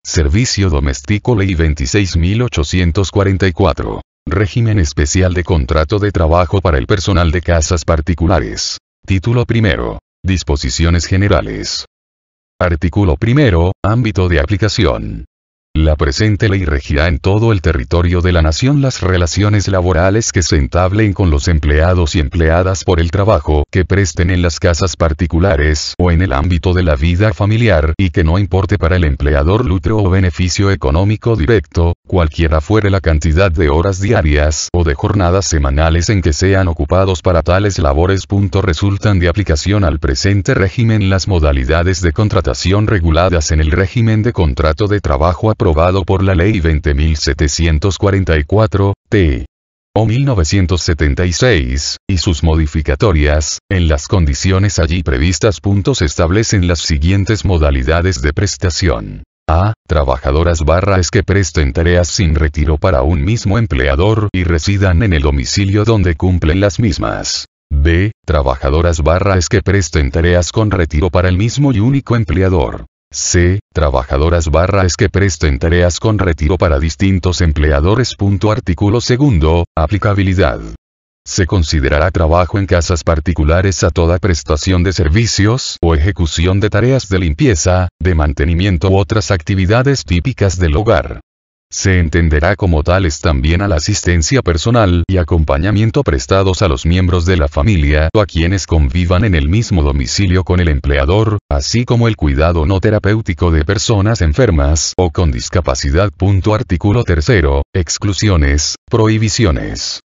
Servicio Doméstico Ley 26.844. Régimen especial de contrato de trabajo para el personal de casas particulares. Título primero. Disposiciones generales. Artículo primero. Ámbito de aplicación. La presente ley regirá en todo el territorio de la nación las relaciones laborales que se entablen con los empleados y empleadas por el trabajo que presten en las casas particulares o en el ámbito de la vida familiar y que no importe para el empleador lucro o beneficio económico directo, cualquiera fuere la cantidad de horas diarias o de jornadas semanales en que sean ocupados para tales labores. Resultan de aplicación al presente régimen las modalidades de contratación reguladas en el régimen de contrato de trabajo aprobado por la Ley 20.744, t. o 1976, y sus modificatorias, en las condiciones allí previstas. Se establecen las siguientes modalidades de prestación. A. Trabajadoras / que presten tareas sin retiro para un mismo empleador y residan en el domicilio donde cumplen las mismas. B. Trabajadoras / que presten tareas con retiro para el mismo y único empleador. C. Trabajadoras / que presten tareas con retiro para distintos empleadores. Artículo segundo. Aplicabilidad. Se considerará trabajo en casas particulares a toda prestación de servicios o ejecución de tareas de limpieza, de mantenimiento u otras actividades típicas del hogar. Se entenderá como tales también a la asistencia personal y acompañamiento prestados a los miembros de la familia o a quienes convivan en el mismo domicilio con el empleador, así como el cuidado no terapéutico de personas enfermas o con discapacidad. Artículo tercero. Exclusiones, prohibiciones.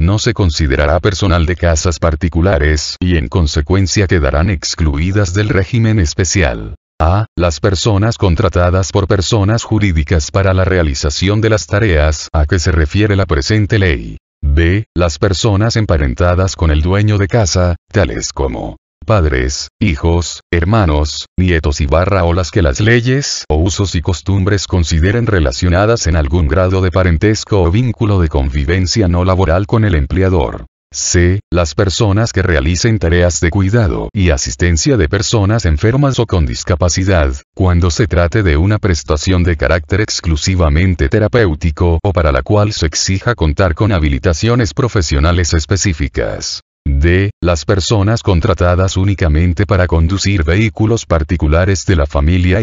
No se considerará personal de casas particulares y en consecuencia quedarán excluidas del régimen especial. A. Las personas contratadas por personas jurídicas para la realización de las tareas a que se refiere la presente ley. B. Las personas emparentadas con el dueño de casa, tales como padres, hijos, hermanos, nietos o las que las leyes o usos y costumbres consideren relacionadas en algún grado de parentesco o vínculo de convivencia no laboral con el empleador. C. Las personas que realicen tareas de cuidado y asistencia de personas enfermas o con discapacidad, cuando se trate de una prestación de carácter exclusivamente terapéutico o para la cual se exija contar con habilitaciones profesionales específicas. D. Las personas contratadas únicamente para conducir vehículos particulares de la familia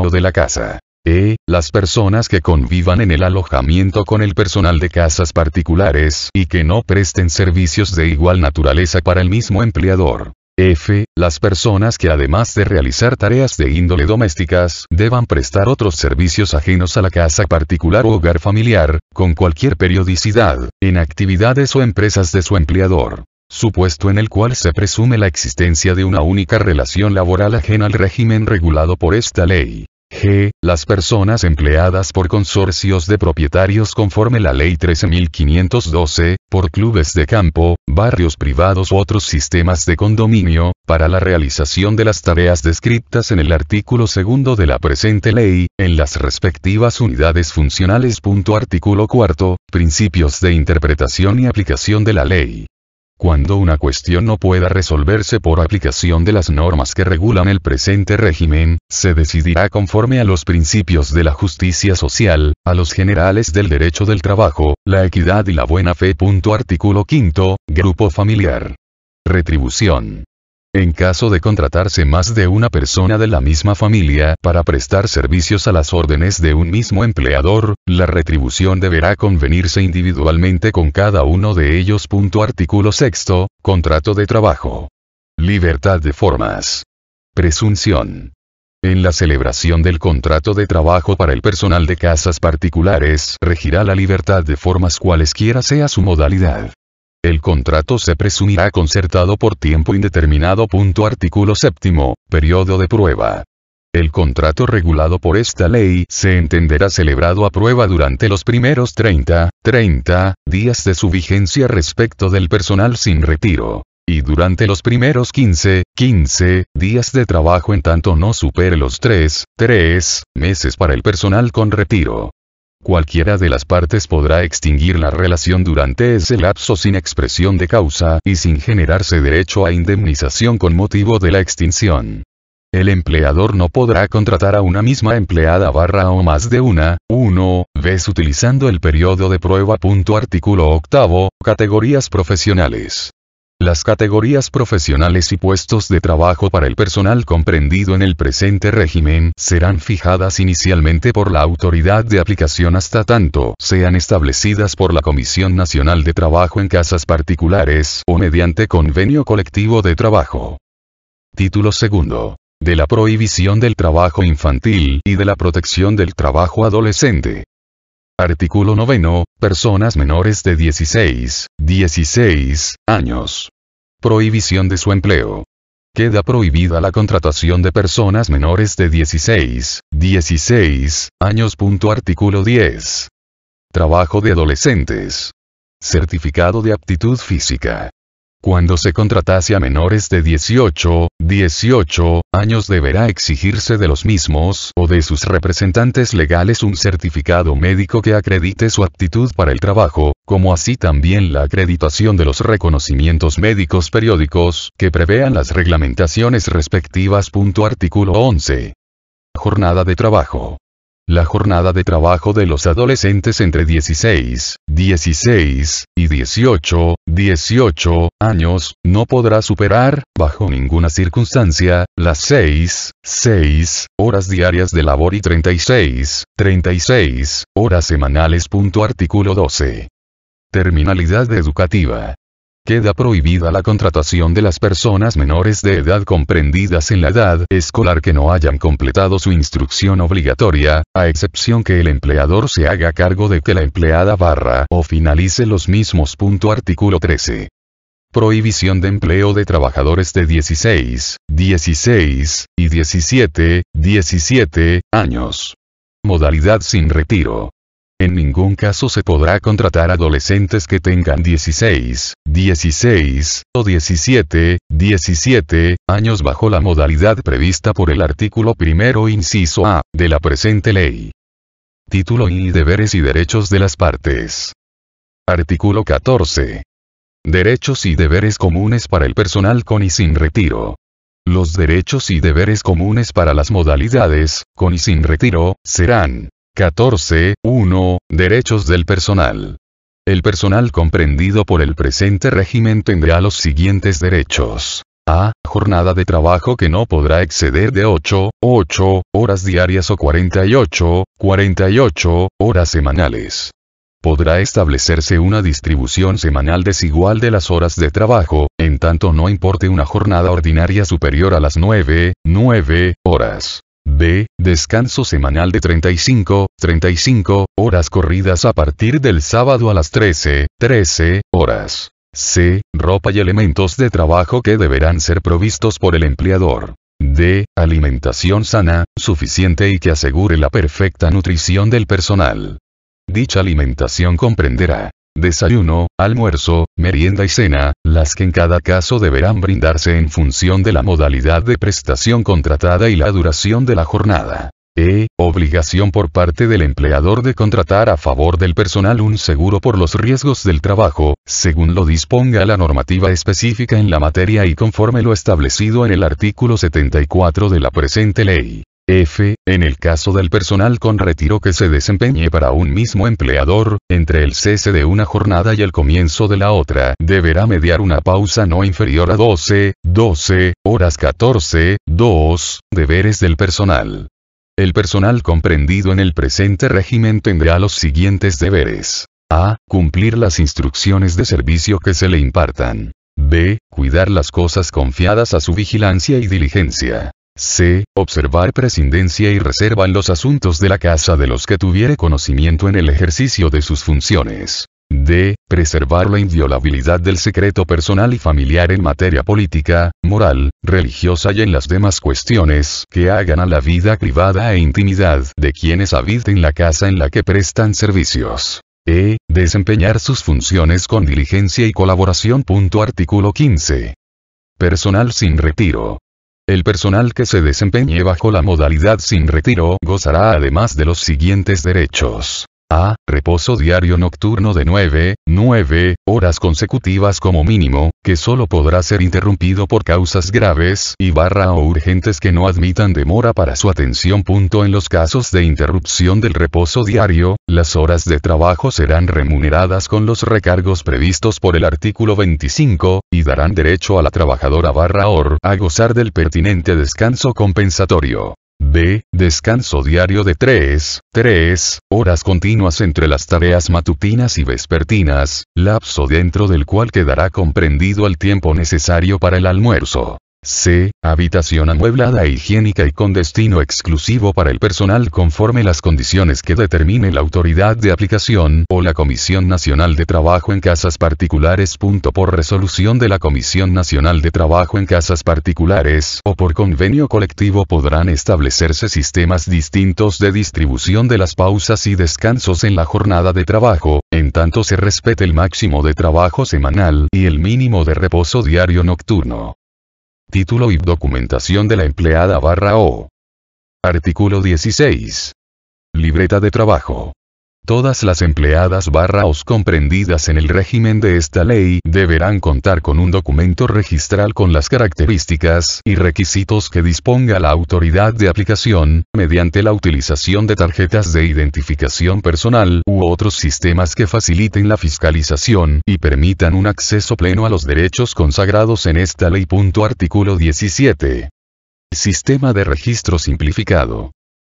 o de la casa. E. Las personas que convivan en el alojamiento con el personal de casas particulares y que no presten servicios de igual naturaleza para el mismo empleador. F. Las personas que además de realizar tareas de índole domésticas, deban prestar otros servicios ajenos a la casa particular o hogar familiar, con cualquier periodicidad, en actividades o empresas de su empleador. Supuesto en el cual se presume la existencia de una única relación laboral ajena al régimen regulado por esta ley. G. Las personas empleadas por consorcios de propietarios conforme la Ley 13.512, por clubes de campo, barrios privados u otros sistemas de condominio, para la realización de las tareas descritas en el artículo segundo de la presente ley, en las respectivas unidades funcionales. Artículo cuarto. Principios de interpretación y aplicación de la ley. Cuando una cuestión no pueda resolverse por aplicación de las normas que regulan el presente régimen, se decidirá conforme a los principios de la justicia social, a los generales del derecho del trabajo, la equidad y la buena fe. Artículo quinto. Grupo familiar. Retribución. En caso de contratarse más de una persona de la misma familia para prestar servicios a las órdenes de un mismo empleador, la retribución deberá convenirse individualmente con cada uno de ellos. Artículo sexto. Contrato de trabajo. Libertad de formas. Presunción. En la celebración del contrato de trabajo para el personal de casas particulares regirá la libertad de formas cualesquiera sea su modalidad. El contrato se presumirá concertado por tiempo indeterminado. Artículo séptimo. Periodo de prueba. El contrato regulado por esta ley se entenderá celebrado a prueba durante los primeros 30 días de su vigencia respecto del personal sin retiro, y durante los primeros 15 días de trabajo en tanto no supere los 3 meses para el personal con retiro. Cualquiera de las partes podrá extinguir la relación durante ese lapso sin expresión de causa y sin generarse derecho a indemnización con motivo de la extinción. El empleador no podrá contratar a una misma empleada o más de una, 1, vez utilizando el periodo de prueba. Artículo 8, categorías profesionales. Las categorías profesionales y puestos de trabajo para el personal comprendido en el presente régimen serán fijadas inicialmente por la autoridad de aplicación hasta tanto sean establecidas por la Comisión Nacional de Trabajo en casas particulares o mediante convenio colectivo de trabajo. Título segundo. De la prohibición del trabajo infantil y de la protección del trabajo adolescente. Artículo 9. Personas menores de 16 años. Prohibición de su empleo. Queda prohibida la contratación de personas menores de 16 años. Artículo 10. Trabajo de adolescentes. Certificado de aptitud física. Cuando se contratase a menores de 18 años deberá exigirse de los mismos o de sus representantes legales un certificado médico que acredite su aptitud para el trabajo, como así también la acreditación de los reconocimientos médicos periódicos que prevean las reglamentaciones respectivas. Artículo 11. Jornada de trabajo. La jornada de trabajo de los adolescentes entre 16 y 18 años, no podrá superar, bajo ninguna circunstancia, las 6 horas diarias de labor y 36 horas semanales. Artículo 12. Terminalidad educativa. Queda prohibida la contratación de las personas menores de edad comprendidas en la edad escolar que no hayan completado su instrucción obligatoria, a excepción que el empleador se haga cargo de que la empleada o finalice los mismos. Artículo 13. Prohibición de empleo de trabajadores de 16 y 17 años. Modalidad sin retiro. En ningún caso se podrá contratar adolescentes que tengan 16 o 17 años bajo la modalidad prevista por el artículo 1, inciso A, de la presente ley. Título I. Deberes y derechos de las partes. Artículo 14. Derechos y deberes comunes para el personal con y sin retiro. Los derechos y deberes comunes para las modalidades, con y sin retiro, serán: 14.1. Derechos del personal. El personal comprendido por el presente régimen tendrá los siguientes derechos. A. Jornada de trabajo que no podrá exceder de 8 horas diarias o 48 horas semanales. Podrá establecerse una distribución semanal desigual de las horas de trabajo, en tanto no importe una jornada ordinaria superior a las 9 horas. B. Descanso semanal de 35 horas corridas a partir del sábado a las 13 horas. C. Ropa y elementos de trabajo que deberán ser provistos por el empleador. D. Alimentación sana, suficiente y que asegure la perfecta nutrición del personal. Dicha alimentación comprenderá desayuno, almuerzo, merienda y cena, las que en cada caso deberán brindarse en función de la modalidad de prestación contratada y la duración de la jornada. E. Obligación por parte del empleador de contratar a favor del personal un seguro por los riesgos del trabajo, según lo disponga la normativa específica en la materia y conforme lo establecido en el artículo 74 de la presente ley. F. En el caso del personal con retiro que se desempeñe para un mismo empleador, entre el cese de una jornada y el comienzo de la otra, deberá mediar una pausa no inferior a 12 horas 14.2. Deberes del personal. El personal comprendido en el presente régimen tendrá los siguientes deberes. A. Cumplir las instrucciones de servicio que se le impartan. B. Cuidar las cosas confiadas a su vigilancia y diligencia. C. Observar prescindencia y reserva en los asuntos de la casa de los que tuviere conocimiento en el ejercicio de sus funciones. D. Preservar la inviolabilidad del secreto personal y familiar en materia política, moral, religiosa y en las demás cuestiones que hagan a la vida privada e intimidad de quienes habiten la casa en la que prestan servicios. E. Desempeñar sus funciones con diligencia y colaboración. Artículo 15. Personal sin retiro. El personal que se desempeñe bajo la modalidad sin retiro gozará además de los siguientes derechos. A. Reposo diario nocturno de 9 horas consecutivas como mínimo, que solo podrá ser interrumpido por causas graves y o urgentes que no admitan demora para su atención. En los casos de interrupción del reposo diario, las horas de trabajo serán remuneradas con los recargos previstos por el artículo 25, y darán derecho a la trabajadora a gozar del pertinente descanso compensatorio. B. Descanso diario de 3 horas continuas entre las tareas matutinas y vespertinas, lapso dentro del cual quedará comprendido el tiempo necesario para el almuerzo. C. Habitación amueblada e higiénica y con destino exclusivo para el personal conforme las condiciones que determine la autoridad de aplicación o la Comisión Nacional de Trabajo en Casas Particulares. Por resolución de la Comisión Nacional de Trabajo en Casas Particulares o por convenio colectivo podrán establecerse sistemas distintos de distribución de las pausas y descansos en la jornada de trabajo, en tanto se respete el máximo de trabajo semanal y el mínimo de reposo diario nocturno. Título y documentación de la empleada /o. Artículo 16. Libreta de trabajo. Todas las empleadas /os comprendidas en el régimen de esta ley deberán contar con un documento registral con las características y requisitos que disponga la autoridad de aplicación, mediante la utilización de tarjetas de identificación personal u otros sistemas que faciliten la fiscalización y permitan un acceso pleno a los derechos consagrados en esta ley. Artículo 17. Sistema de registro simplificado.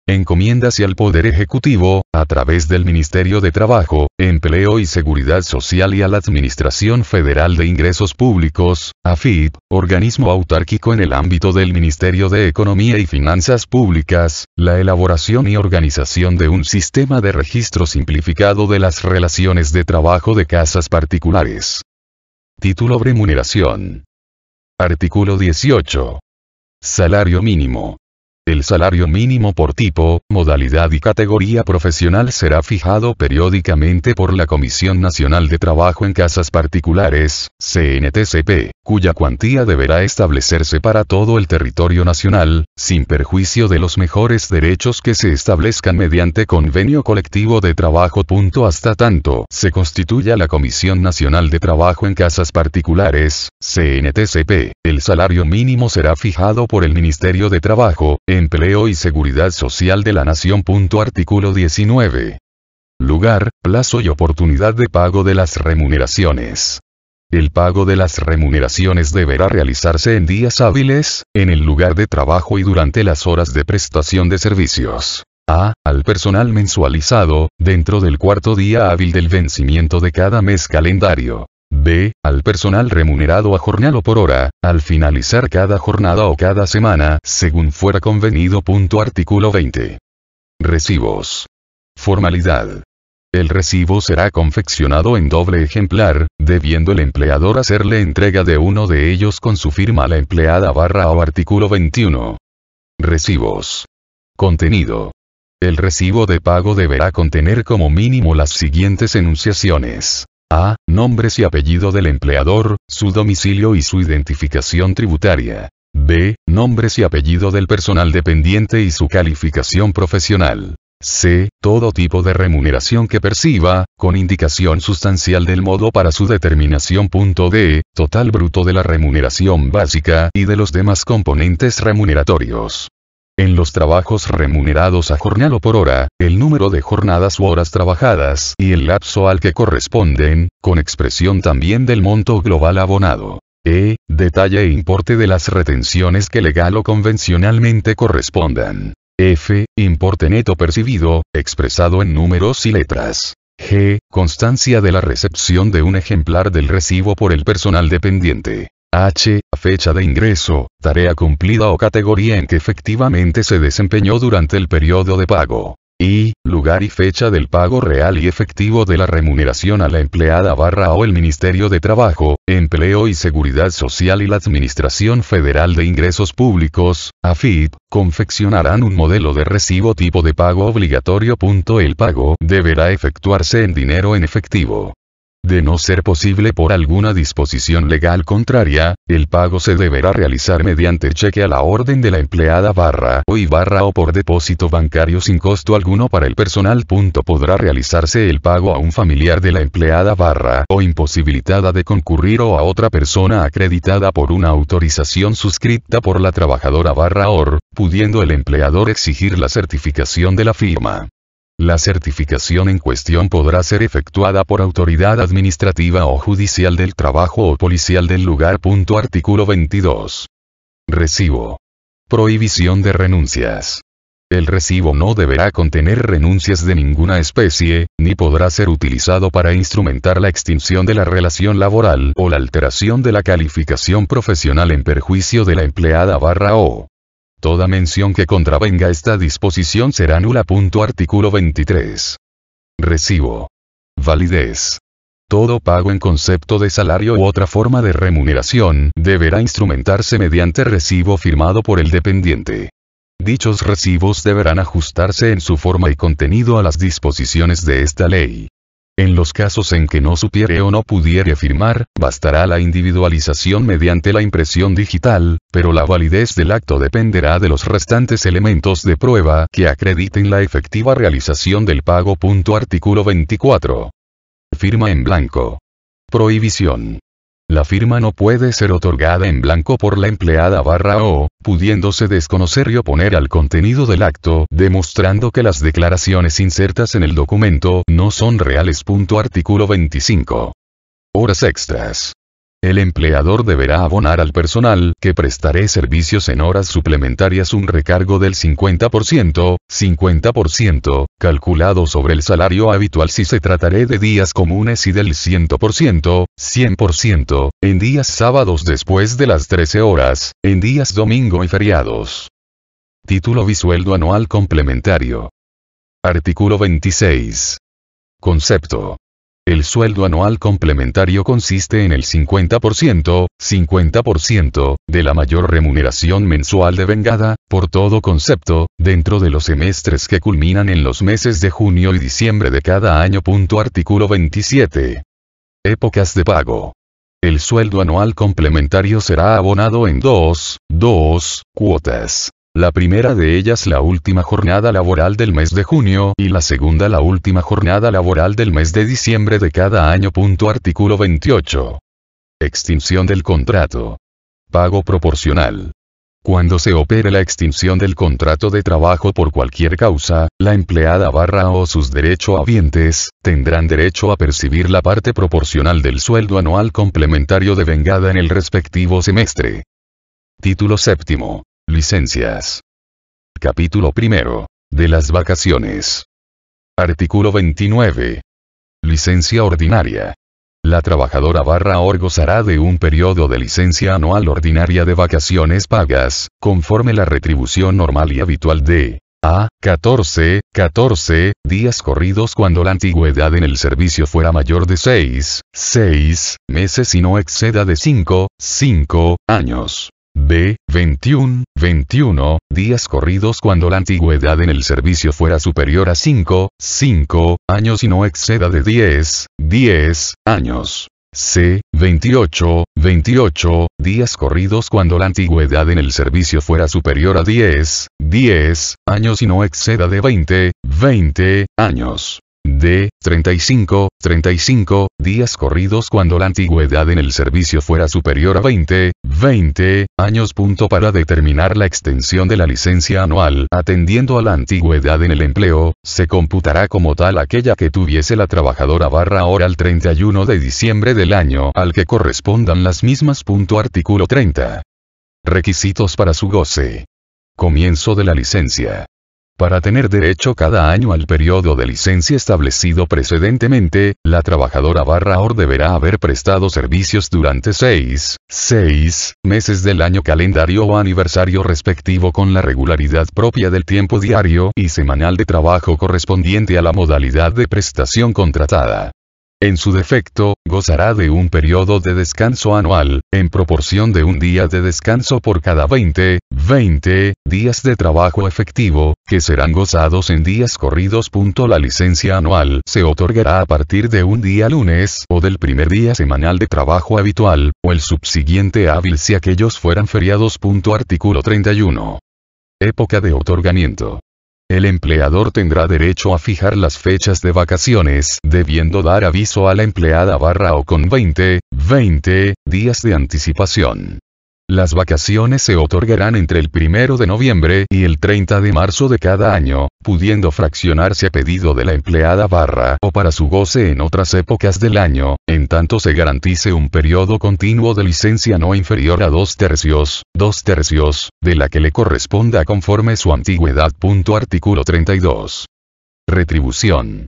Encomiéndase al Poder Ejecutivo, a través del Ministerio de Trabajo, Empleo y Seguridad Social y a la Administración Federal de Ingresos Públicos, AFIP, organismo autárquico en el ámbito del Ministerio de Economía y Finanzas Públicas, la elaboración y organización de un sistema de registro simplificado de las relaciones de trabajo de casas particulares. Título: Remuneración. Artículo 18. Salario mínimo. El salario mínimo por tipo, modalidad y categoría profesional será fijado periódicamente por la Comisión Nacional de Trabajo en Casas Particulares, CNTCP, cuya cuantía deberá establecerse para todo el territorio nacional, sin perjuicio de los mejores derechos que se establezcan mediante convenio colectivo de trabajo. Hasta tanto se constituya la Comisión Nacional de Trabajo en Casas Particulares, CNTCP, el salario mínimo será fijado por el Ministerio de Trabajo, Empleo y Seguridad Social de la Nación. Artículo 19. Lugar, plazo y oportunidad de pago de las remuneraciones. El pago de las remuneraciones deberá realizarse en días hábiles, en el lugar de trabajo y durante las horas de prestación de servicios. A. Al personal mensualizado, dentro del cuarto día hábil del vencimiento de cada mes calendario. B. Al personal remunerado a jornal o por hora, al finalizar cada jornada o cada semana, según fuera convenido. Artículo 20. Recibos. Formalidad. El recibo será confeccionado en doble ejemplar, debiendo el empleador hacerle entrega de uno de ellos con su firma a la empleada /o. Artículo 21. Recibos. Contenido. El recibo de pago deberá contener como mínimo las siguientes enunciaciones. A. Nombres y apellido del empleador, su domicilio y su identificación tributaria. B. Nombres y apellido del personal dependiente y su calificación profesional. C. Todo tipo de remuneración que perciba, con indicación sustancial del modo para su determinación. D. Total bruto de la remuneración básica y de los demás componentes remuneratorios. En los trabajos remunerados a jornal o por hora, el número de jornadas u horas trabajadas y el lapso al que corresponden, con expresión también del monto global abonado. E. Detalle e importe de las retenciones que legal o convencionalmente correspondan. F. Importe neto percibido, expresado en números y letras. G. Constancia de la recepción de un ejemplar del recibo por el personal dependiente. H. Fecha de ingreso, tarea cumplida o categoría en que efectivamente se desempeñó durante el periodo de pago. I. Lugar y fecha del pago real y efectivo de la remuneración a la empleada /o. El Ministerio de Trabajo, Empleo y Seguridad Social y la Administración Federal de Ingresos Públicos, AFIP, confeccionarán un modelo de recibo tipo de pago obligatorio. El pago deberá efectuarse en dinero en efectivo. De no ser posible por alguna disposición legal contraria, el pago se deberá realizar mediante cheque a la orden de la empleada /o por depósito bancario sin costo alguno para el personal. Podrá realizarse el pago a un familiar de la empleada /o imposibilitada de concurrir o a otra persona acreditada por una autorización suscrita por la trabajadora /or, pudiendo el empleador exigir la certificación de la firma. La certificación en cuestión podrá ser efectuada por autoridad administrativa o judicial del trabajo o policial del lugar. Artículo 22. Recibo. Prohibición de renuncias. El recibo no deberá contener renuncias de ninguna especie, ni podrá ser utilizado para instrumentar la extinción de la relación laboral o la alteración de la calificación profesional en perjuicio de la empleada /o. Toda mención que contravenga esta disposición será nula. Artículo 23. Recibo. Validez. Todo pago en concepto de salario u otra forma de remuneración deberá instrumentarse mediante recibo firmado por el dependiente. Dichos recibos deberán ajustarse en su forma y contenido a las disposiciones de esta ley. En los casos en que no supiere o no pudiere firmar, bastará la individualización mediante la impresión digital, pero la validez del acto dependerá de los restantes elementos de prueba que acrediten la efectiva realización del pago. Artículo 24. Firma en blanco. Prohibición. La firma no puede ser otorgada en blanco por la empleada /o, pudiéndose desconocer y oponer al contenido del acto, demostrando que las declaraciones insertas en el documento no son reales. Artículo 25. Horas extras. El empleador deberá abonar al personal que prestaré servicios en horas suplementarias un recargo del 50%, calculado sobre el salario habitual si se trataré de días comunes y del 100%, en días sábados después de las 13 horas, en días domingo y feriados. Título Bisueldo anual complementario. Artículo 26. Concepto. El sueldo anual complementario consiste en el 50% de la mayor remuneración mensual devengada, por todo concepto, dentro de los semestres que culminan en los meses de junio y diciembre de cada año. Artículo 27. Épocas de pago. El sueldo anual complementario será abonado en dos cuotas. La primera de ellas la última jornada laboral del mes de junio y la segunda la última jornada laboral del mes de diciembre de cada año. Artículo 28. Extinción del contrato. Pago proporcional. Cuando se opere la extinción del contrato de trabajo por cualquier causa, la empleada /o sus derechohabientes tendrán derecho a percibir la parte proporcional del sueldo anual complementario devengada en el respectivo semestre. Título séptimo. Licencias. Capítulo primero. De las vacaciones. Artículo 29. Licencia ordinaria. La trabajadora /or gozará de un periodo de licencia anual ordinaria de vacaciones pagas, conforme la retribución normal y habitual de a. 14 días corridos cuando la antigüedad en el servicio fuera mayor de 6 meses y no exceda de 5 años. B. 21 días corridos cuando la antigüedad en el servicio fuera superior a 5 años y no exceda de 10 años. C. 28 días corridos cuando la antigüedad en el servicio fuera superior a 10 años y no exceda de 20 años. D. 35 días corridos cuando la antigüedad en el servicio fuera superior a 20 años. Para determinar la extensión de la licencia anual, atendiendo a la antigüedad en el empleo, se computará como tal aquella que tuviese la trabajadora /or al 31 de diciembre del año al que correspondan las mismas. Artículo 30. Requisitos para su goce. Comienzo de la licencia. Para tener derecho cada año al periodo de licencia establecido precedentemente, la trabajadora /or deberá haber prestado servicios durante 6 meses del año calendario o aniversario respectivo con la regularidad propia del tiempo diario y semanal de trabajo correspondiente a la modalidad de prestación contratada. En su defecto, gozará de un periodo de descanso anual, en proporción de un día de descanso por cada 20 días de trabajo efectivo, que serán gozados en días corridos. La licencia anual se otorgará a partir de un día lunes o del primer día semanal de trabajo habitual, o el subsiguiente hábil si aquellos fueran feriados. Artículo 31. Época de otorgamiento. El empleador tendrá derecho a fijar las fechas de vacaciones, debiendo dar aviso a la empleada o con 20 días de anticipación. Las vacaciones se otorgarán entre el 1 de noviembre y el 30 de marzo de cada año, pudiendo fraccionarse a pedido de la empleada o para su goce en otras épocas del año, en tanto se garantice un periodo continuo de licencia no inferior a 2/3 de la que le corresponda conforme su antigüedad. Artículo 32. Retribución.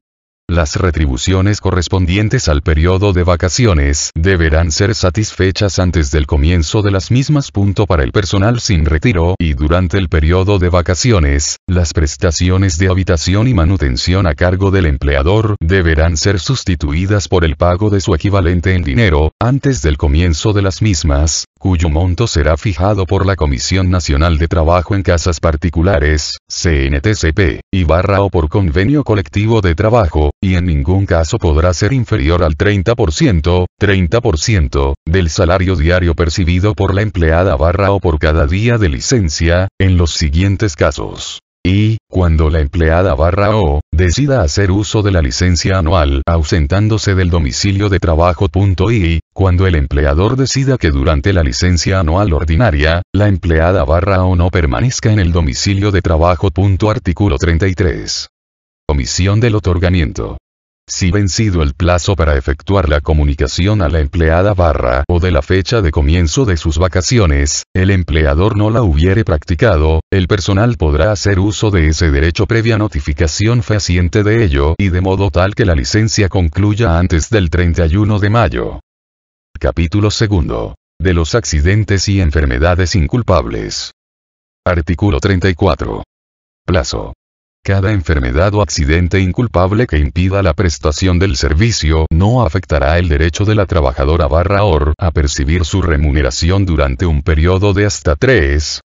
Las retribuciones correspondientes al periodo de vacaciones deberán ser satisfechas antes del comienzo de las mismas. Para el personal sin retiro y durante el periodo de vacaciones, las prestaciones de habitación y manutención a cargo del empleador deberán ser sustituidas por el pago de su equivalente en dinero, antes del comienzo de las mismas, cuyo monto será fijado por la Comisión Nacional de Trabajo en Casas Particulares, CNTCP, y o por convenio colectivo de trabajo, y en ningún caso podrá ser inferior al 30% del salario diario percibido por la empleada o por cada día de licencia, en los siguientes casos. Y, cuando la empleada o decida hacer uso de la licencia anual ausentándose del domicilio de trabajo. Y, cuando el empleador decida que durante la licencia anual ordinaria, la empleada o no permanezca en el domicilio de trabajo. Artículo 33. Omisión del otorgamiento. Si vencido el plazo para efectuar la comunicación a la empleada o de la fecha de comienzo de sus vacaciones, el empleador no la hubiere practicado, el personal podrá hacer uso de ese derecho previa notificación fehaciente de ello y de modo tal que la licencia concluya antes del 31 de mayo. Capítulo 2. De los accidentes y enfermedades inculpables. Artículo 34. Plazo. Cada enfermedad o accidente inculpable que impida la prestación del servicio no afectará el derecho de la trabajadora a percibir su remuneración durante un periodo de hasta 3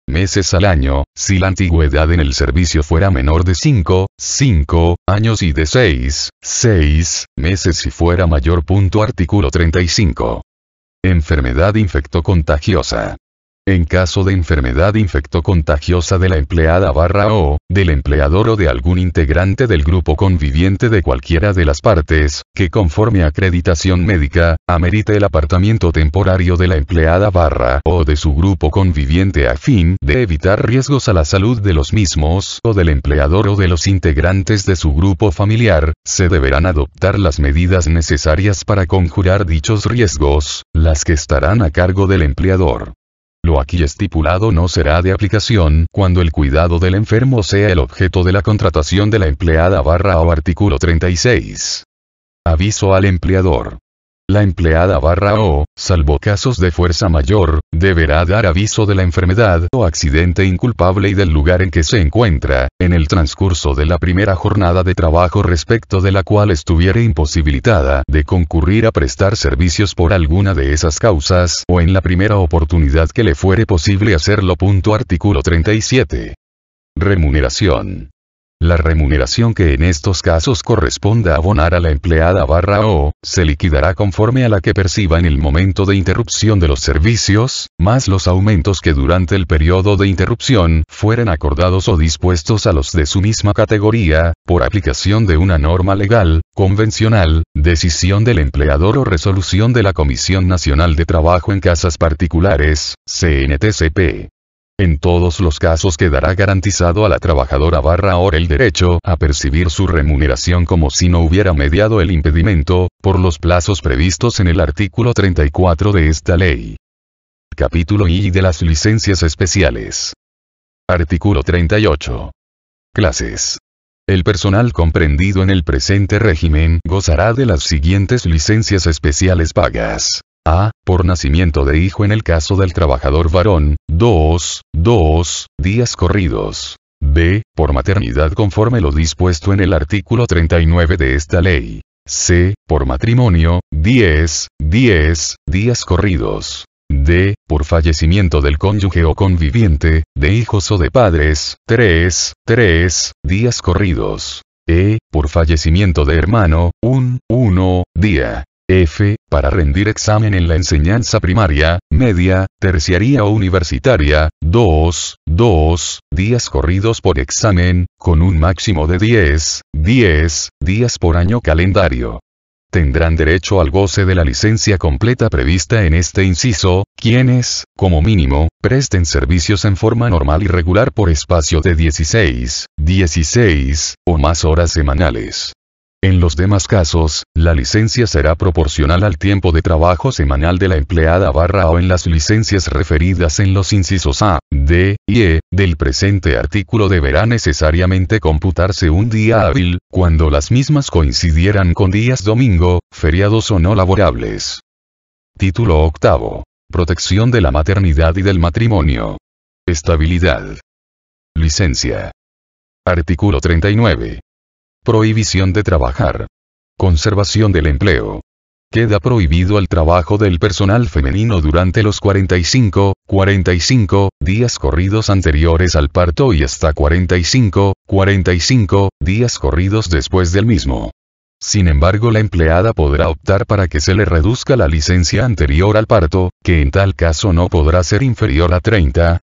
meses al año, si la antigüedad en el servicio fuera menor de 5 años y de 6 meses si fuera mayor. Artículo 35. Enfermedad infectocontagiosa. En caso de enfermedad infectocontagiosa de la empleada o del empleador o de algún integrante del grupo conviviente de cualquiera de las partes, que conforme a acreditación médica, amerite el apartamiento temporario de la empleada o de su grupo conviviente a fin de evitar riesgos a la salud de los mismos o del empleador o de los integrantes de su grupo familiar, se deberán adoptar las medidas necesarias para conjurar dichos riesgos, las que estarán a cargo del empleador. Lo aquí estipulado no será de aplicación cuando el cuidado del enfermo sea el objeto de la contratación de la empleada o. Artículo 36. Aviso al empleador. La empleada o, salvo casos de fuerza mayor, deberá dar aviso de la enfermedad o accidente inculpable y del lugar en que se encuentra, en el transcurso de la primera jornada de trabajo respecto de la cual estuviere imposibilitada de concurrir a prestar servicios por alguna de esas causas, o en la primera oportunidad que le fuere posible hacerlo. Artículo 37. Remuneración. La remuneración que en estos casos corresponda abonar a la empleada o, se liquidará conforme a la que perciba en el momento de interrupción de los servicios, más los aumentos que durante el periodo de interrupción fueren acordados o dispuestos a los de su misma categoría, por aplicación de una norma legal, convencional, decisión del empleador o resolución de la Comisión Nacional de Trabajo en Casas Particulares, CNTCP. En todos los casos quedará garantizado a la trabajadora o el derecho a percibir su remuneración como si no hubiera mediado el impedimento, por los plazos previstos en el artículo 34 de esta ley. Capítulo I de las licencias especiales. Artículo 38. Clases. El personal comprendido en el presente régimen gozará de las siguientes licencias especiales pagas. A. Por nacimiento de hijo en el caso del trabajador varón, 2 días corridos. B. Por maternidad conforme lo dispuesto en el artículo 39 de esta ley. C. Por matrimonio, 10 días corridos. D. Por fallecimiento del cónyuge o conviviente, de hijos o de padres, 3 días corridos. E. Por fallecimiento de hermano, 1 día. F. Para rendir examen en la enseñanza primaria, media, terciaria o universitaria, 2 días corridos por examen, con un máximo de 10 días por año calendario. Tendrán derecho al goce de la licencia completa prevista en este inciso, quienes, como mínimo, presten servicios en forma normal y regular por espacio de 16 o más horas semanales. En los demás casos, la licencia será proporcional al tiempo de trabajo semanal de la empleada o en las licencias referidas en los incisos A, D y E del presente artículo deberá necesariamente computarse un día hábil, cuando las mismas coincidieran con días domingo, feriados o no laborables. Título octavo. Protección de la maternidad y del matrimonio. Estabilidad. Licencia. Artículo 39. Prohibición de trabajar. Conservación del empleo. Queda prohibido el trabajo del personal femenino durante los 45 días corridos anteriores al parto y hasta 45 días corridos después del mismo. Sin embargo, la empleada podrá optar para que se le reduzca la licencia anterior al parto, que en tal caso no podrá ser inferior a 30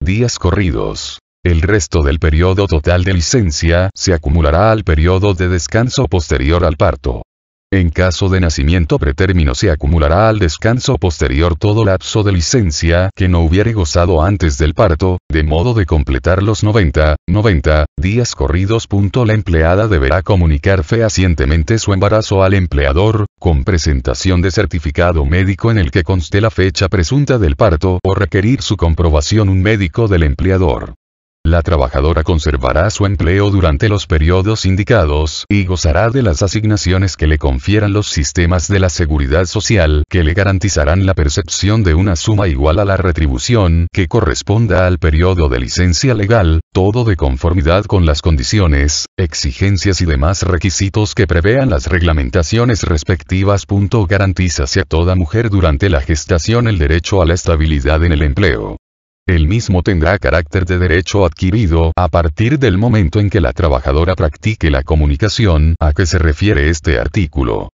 días corridos. El resto del periodo total de licencia se acumulará al periodo de descanso posterior al parto. En caso de nacimiento pretérmino se acumulará al descanso posterior todo lapso de licencia que no hubiere gozado antes del parto, de modo de completar los 90 días corridos. La empleada deberá comunicar fehacientemente su embarazo al empleador, con presentación de certificado médico en el que conste la fecha presunta del parto o requerir su comprobación un médico del empleador. La trabajadora conservará su empleo durante los periodos indicados y gozará de las asignaciones que le confieran los sistemas de la seguridad social que le garantizarán la percepción de una suma igual a la retribución que corresponda al periodo de licencia legal, todo de conformidad con las condiciones, exigencias y demás requisitos que prevean las reglamentaciones respectivas. Garantízase a toda mujer durante la gestación el derecho a la estabilidad en el empleo. El mismo tendrá carácter de derecho adquirido a partir del momento en que la trabajadora practique la comunicación a que se refiere este artículo.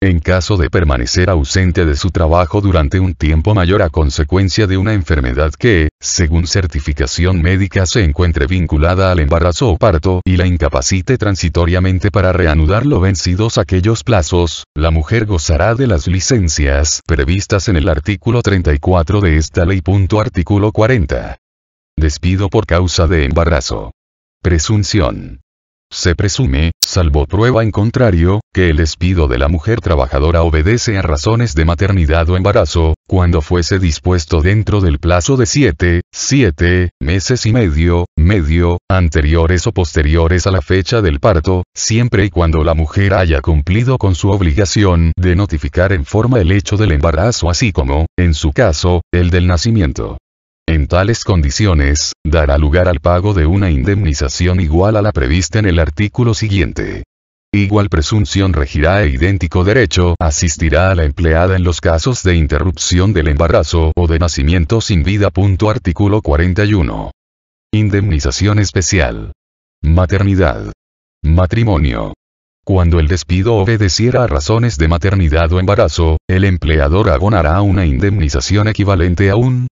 En caso de permanecer ausente de su trabajo durante un tiempo mayor a consecuencia de una enfermedad que, según certificación médica, se encuentre vinculada al embarazo o parto y la incapacite transitoriamente para reanudarlo vencidos aquellos plazos, la mujer gozará de las licencias previstas en el artículo 34 de esta ley. Artículo 40. Despido por causa de embarazo. Presunción. Se presume, salvo prueba en contrario, que el despido de la mujer trabajadora obedece a razones de maternidad o embarazo, cuando fuese dispuesto dentro del plazo de 7 meses y medio, anteriores o posteriores a la fecha del parto, siempre y cuando la mujer haya cumplido con su obligación de notificar en forma el hecho del embarazo así como, en su caso, el del nacimiento. En tales condiciones, dará lugar al pago de una indemnización igual a la prevista en el artículo siguiente. Igual presunción regirá e idéntico derecho asistirá a la empleada en los casos de interrupción del embarazo o de nacimiento sin vida. Artículo 41. Indemnización especial. Maternidad. Matrimonio. Cuando el despido obedeciera a razones de maternidad o embarazo, el empleador abonará una indemnización equivalente a un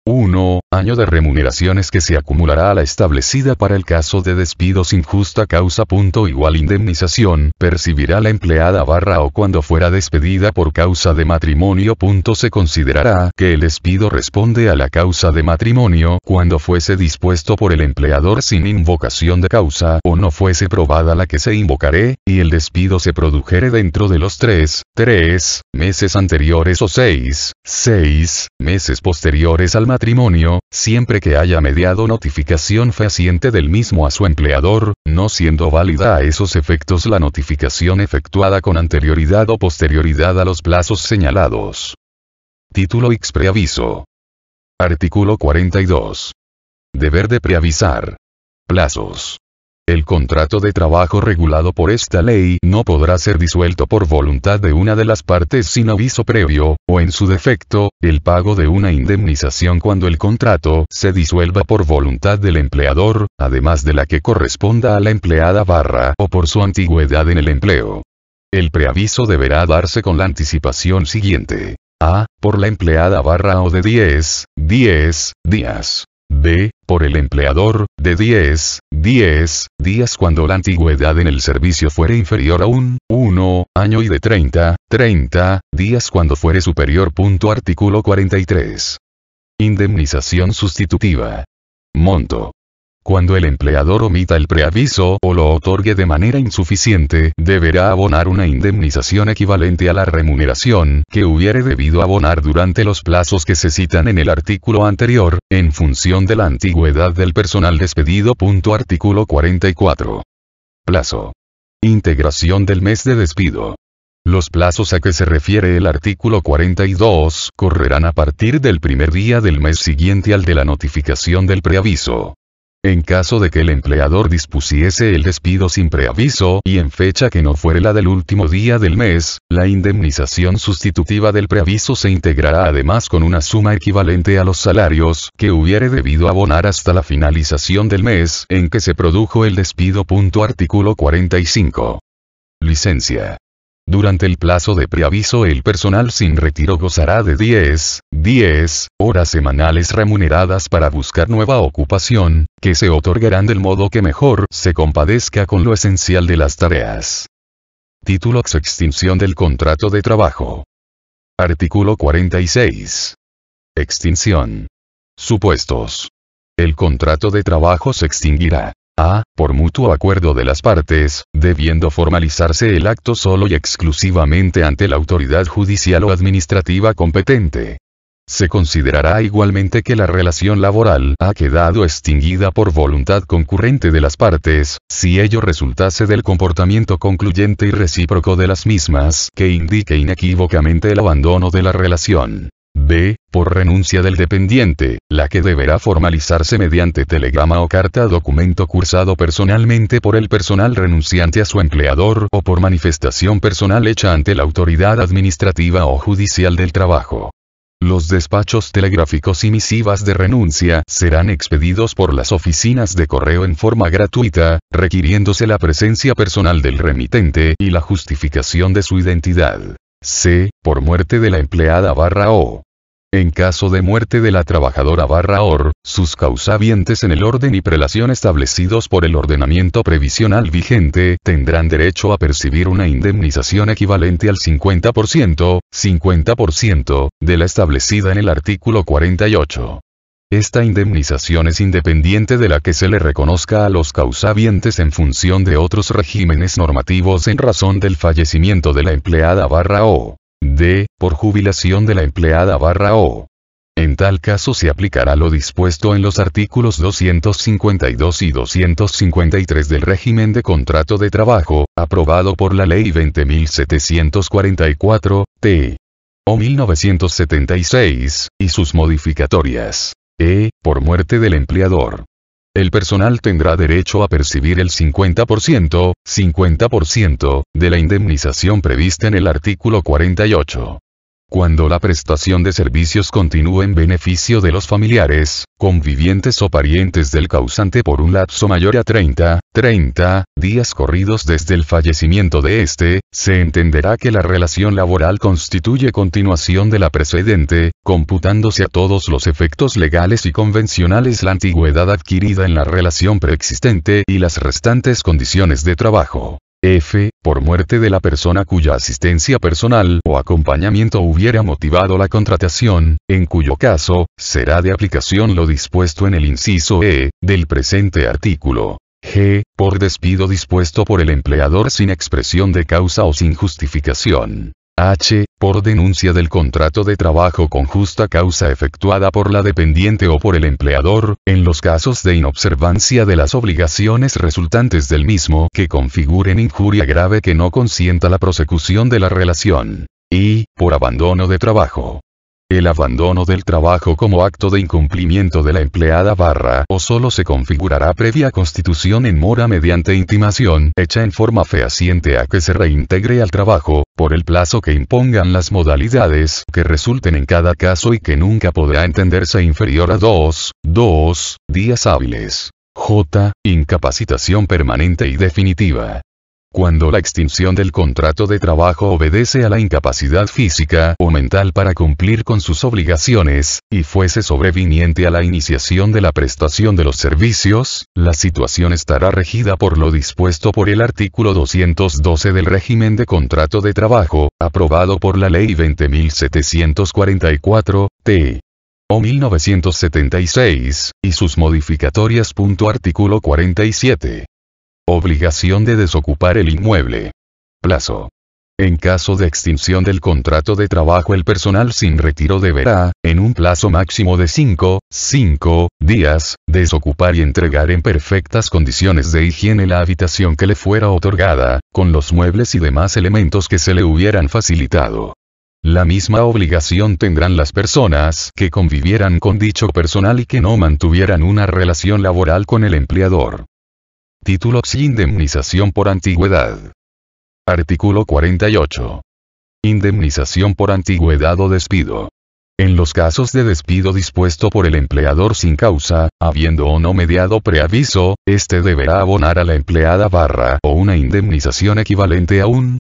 año de remuneraciones que se acumulará a la establecida para el caso de despido sin justa causa. Igual indemnización percibirá la empleada o cuando fuera despedida por causa de matrimonio. Se considerará que el despido responde a la causa de matrimonio cuando fuese dispuesto por el empleador sin invocación de causa o no fuese probada la que se invocaré, y el despido se produjere dentro de los 3 meses anteriores o 6 meses posteriores al matrimonio, siempre que haya mediado notificación fehaciente del mismo a su empleador, no siendo válida a esos efectos la notificación efectuada con anterioridad o posterioridad a los plazos señalados. Título X. Preaviso. Artículo 42. Deber de preavisar. Plazos. El contrato de trabajo regulado por esta ley no podrá ser disuelto por voluntad de una de las partes sin aviso previo, o en su defecto, el pago de una indemnización cuando el contrato se disuelva por voluntad del empleador, además de la que corresponda a la empleada o por su antigüedad en el empleo. El preaviso deberá darse con la anticipación siguiente. A. Por la empleada o de 10 días. B. Por el empleador, de 10 días cuando la antigüedad en el servicio fuere inferior a 1 año y de 30 días cuando fuere superior. Artículo 43. Indemnización sustitutiva. Monto. Cuando el empleador omita el preaviso o lo otorgue de manera insuficiente, deberá abonar una indemnización equivalente a la remuneración que hubiere debido abonar durante los plazos que se citan en el artículo anterior, en función de la antigüedad del personal despedido. Artículo 44. Plazo. Integración del mes de despido. Los plazos a que se refiere el artículo 42 correrán a partir del primer día del mes siguiente al de la notificación del preaviso. En caso de que el empleador dispusiese el despido sin preaviso y en fecha que no fuere la del último día del mes, la indemnización sustitutiva del preaviso se integrará además con una suma equivalente a los salarios que hubiere debido abonar hasta la finalización del mes en que se produjo el despido. Artículo 45. Licencia. Durante el plazo de preaviso el personal sin retiro gozará de 10 horas semanales remuneradas para buscar nueva ocupación, que se otorgarán del modo que mejor se compadezca con lo esencial de las tareas. Título: Extinción del contrato de trabajo. Artículo 46. Extinción. Supuestos. El contrato de trabajo se extinguirá. A. Por mutuo acuerdo de las partes, debiendo formalizarse el acto solo y exclusivamente ante la autoridad judicial o administrativa competente. Se considerará igualmente que la relación laboral ha quedado extinguida por voluntad concurrente de las partes, si ello resultase del comportamiento concluyente y recíproco de las mismas que indique inequívocamente el abandono de la relación. B. Por renuncia del dependiente, la que deberá formalizarse mediante telegrama o carta documento cursado personalmente por el personal renunciante a su empleador o por manifestación personal hecha ante la autoridad administrativa o judicial del trabajo. Los despachos telegráficos y misivas de renuncia serán expedidos por las oficinas de correo en forma gratuita, requiriéndose la presencia personal del remitente y la justificación de su identidad. C. Por muerte de la empleada o. En caso de muerte de la trabajadora or, sus causavientes en el orden y prelación establecidos por el ordenamiento previsional vigente tendrán derecho a percibir una indemnización equivalente al 50% de la establecida en el artículo 48. Esta indemnización es independiente de la que se le reconozca a los causavientes en función de otros regímenes normativos en razón del fallecimiento de la empleada o. D. Por jubilación de la empleada o. En tal caso se aplicará lo dispuesto en los artículos 252 y 253 del régimen de contrato de trabajo, aprobado por la Ley 20.744, t. o 1976, y sus modificatorias. Por muerte del empleador. El personal tendrá derecho a percibir el 50% de la indemnización prevista en el artículo 48. Cuando la prestación de servicios continúe en beneficio de los familiares, convivientes o parientes del causante por un lapso mayor a 30 días corridos desde el fallecimiento de éste, se entenderá que la relación laboral constituye continuación de la precedente, computándose a todos los efectos legales y convencionales la antigüedad adquirida en la relación preexistente y las restantes condiciones de trabajo. F. Por muerte de la persona cuya asistencia personal o acompañamiento hubiera motivado la contratación, en cuyo caso, será de aplicación lo dispuesto en el inciso E, del presente artículo. G. Por despido dispuesto por el empleador sin expresión de causa o sin justificación. H. Por denuncia del contrato de trabajo con justa causa efectuada por la dependiente o por el empleador, en los casos de inobservancia de las obligaciones resultantes del mismo que configuren injuria grave que no consienta la prosecución de la relación. Y, por abandono de trabajo. El abandono del trabajo como acto de incumplimiento de la empleada o solo se configurará previa constitución en mora mediante intimación hecha en forma fehaciente a que se reintegre al trabajo, por el plazo que impongan las modalidades que resulten en cada caso y que nunca podrá entenderse inferior a 2 días hábiles. J. Incapacitación permanente y definitiva. Cuando la extinción del contrato de trabajo obedece a la incapacidad física o mental para cumplir con sus obligaciones, y fuese sobreviniente a la iniciación de la prestación de los servicios, la situación estará regida por lo dispuesto por el artículo 212 del régimen de contrato de trabajo, aprobado por la Ley 20.744, t. o 1976, y sus modificatorias. Artículo 47. Obligación de desocupar el inmueble. Plazo. En caso de extinción del contrato de trabajo, el personal sin retiro deberá, en un plazo máximo de 5 días, desocupar y entregar en perfectas condiciones de higiene la habitación que le fuera otorgada, con los muebles y demás elementos que se le hubieran facilitado. La misma obligación tendrán las personas que convivieran con dicho personal y que no mantuvieran una relación laboral con el empleador. Título XI. Indemnización por antigüedad. Artículo 48. Indemnización por antigüedad o despido. En los casos de despido dispuesto por el empleador sin causa, habiendo o no mediado preaviso, éste deberá abonar a la empleada o una indemnización equivalente a 1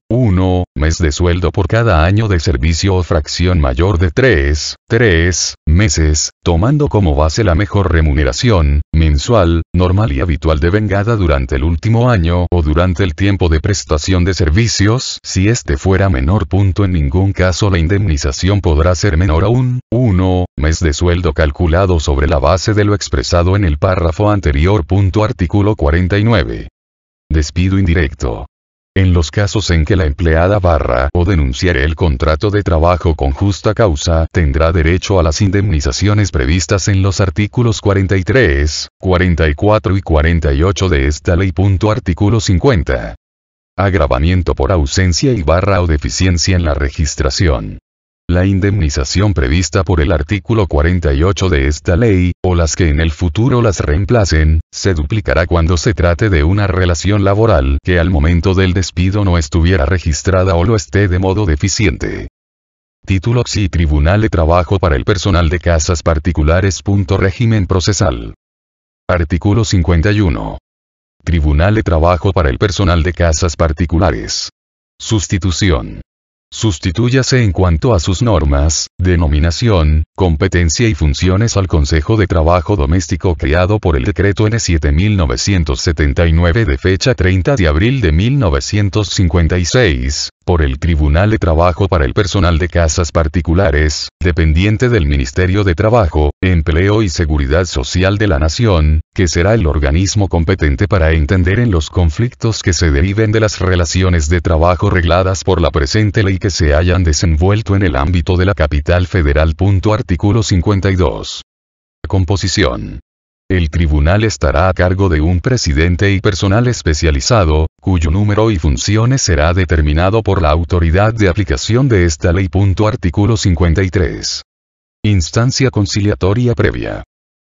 mes de sueldo por cada año de servicio o fracción mayor de 3 meses, tomando como base la mejor remuneración, mensual, normal y habitual devengada durante el último año o durante el tiempo de prestación de servicios. Si este fuera menor. En ningún caso la indemnización podrá ser menor a 1 mes de sueldo calculado sobre la base de lo expresado en el párrafo anterior. Artículo 49. Despido indirecto. En los casos en que la empleada o denunciare el contrato de trabajo con justa causa, tendrá derecho a las indemnizaciones previstas en los artículos 43, 44 y 48 de esta ley. Artículo 50. Agravamiento por ausencia y o deficiencia en la registración. La indemnización prevista por el artículo 48 de esta ley, o las que en el futuro las reemplacen, se duplicará cuando se trate de una relación laboral que al momento del despido no estuviera registrada o lo esté de modo deficiente. Título XI. Tribunal de Trabajo para el personal de casas particulares. Régimen procesal. Artículo 51. Tribunal de Trabajo para el personal de casas particulares. Sustitución. Sustitúyase en cuanto a sus normas, denominación, competencia y funciones al Consejo de Trabajo Doméstico creado por el Decreto N. 7.979 de fecha 30 de abril de 1956, por el Tribunal de Trabajo para el personal de casas particulares, dependiente del Ministerio de Trabajo, Empleo y Seguridad Social de la Nación, que será el organismo competente para entender en los conflictos que se deriven de las relaciones de trabajo regladas por la presente ley que se hayan desenvuelto en el ámbito de la capital federal. Artículo 52. Composición. El tribunal estará a cargo de un presidente y personal especializado, cuyo número y funciones será determinado por la autoridad de aplicación de esta ley. Artículo 53. Instancia conciliatoria previa.